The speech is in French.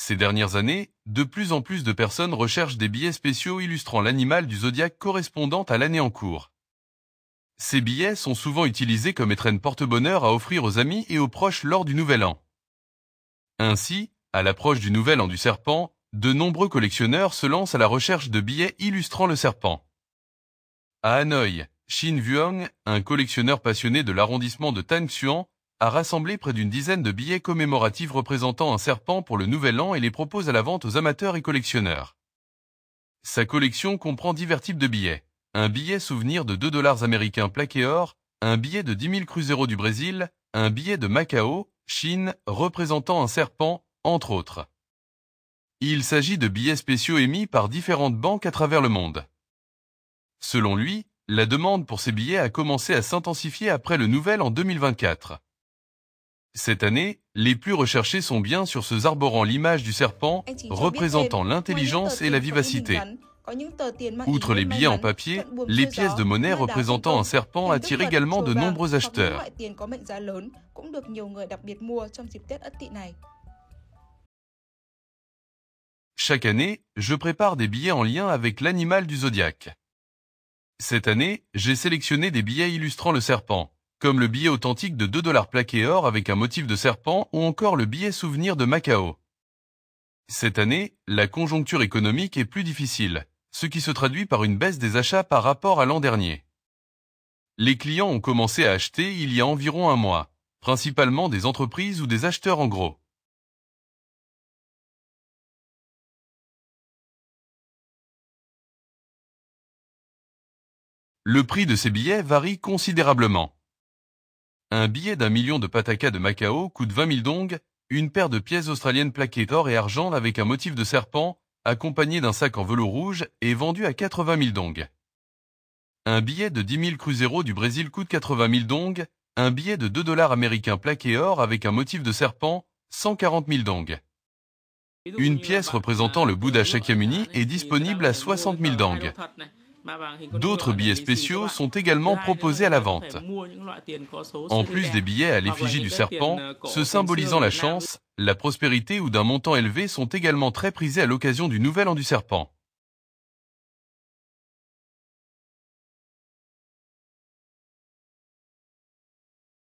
Ces dernières années, de plus en plus de personnes recherchent des billets spéciaux illustrant l'animal du zodiaque correspondant à l'année en cours. Ces billets sont souvent utilisés comme étrennes porte-bonheur à offrir aux amis et aux proches lors du Nouvel An. Ainsi, à l'approche du Nouvel An du Serpent, de nombreux collectionneurs se lancent à la recherche de billets illustrant le serpent. À Hanoï, Shin Vuong, un collectionneur passionné de l'arrondissement de Thanh Xuan, a rassemblé près d'une dizaine de billets commémoratifs représentant un serpent pour le Nouvel An et les propose à la vente aux amateurs et collectionneurs. Sa collection comprend divers types de billets. Un billet souvenir de 2 $ américains plaqué or, un billet de 10 000 cruzeros du Brésil, un billet de Macao, Chine, représentant un serpent, entre autres. Il s'agit de billets spéciaux émis par différentes banques à travers le monde. Selon lui, la demande pour ces billets a commencé à s'intensifier après le Nouvel An 2024. Cette année, les plus recherchés sont bien sur ceux arborant l'image du serpent, représentant l'intelligence et la vivacité. Outre les billets en papier, les pièces de monnaie représentant un serpent attirent également de nombreux acheteurs. Chaque année, je prépare des billets en lien avec l'animal du zodiaque. Cette année, j'ai sélectionné des billets illustrant le serpent, comme le billet authentique de 2 $ plaqué or avec un motif de serpent ou encore le billet souvenir de Macao. Cette année, la conjoncture économique est plus difficile, ce qui se traduit par une baisse des achats par rapport à l'an dernier. Les clients ont commencé à acheter il y a environ un mois, principalement des entreprises ou des acheteurs en gros. Le prix de ces billets varie considérablement. Un billet d'1 million de patakas de Macao coûte 20 000 dong, une paire de pièces australiennes plaquées d'or et argent avec un motif de serpent, accompagné d'un sac en velours rouge, est vendu à 80 000 dong. Un billet de 10 000 cruzeros du Brésil coûte 80 000 dong, un billet de 2 $ américains plaqué or avec un motif de serpent, 140 000 dong. Une pièce représentant le Bouddha Shakyamuni est disponible à 60 000 dong. D'autres billets spéciaux sont également proposés à la vente. En plus des billets à l'effigie du serpent, ceux symbolisant la chance, la prospérité ou d'un montant élevé sont également très prisés à l'occasion du Nouvel An du Serpent.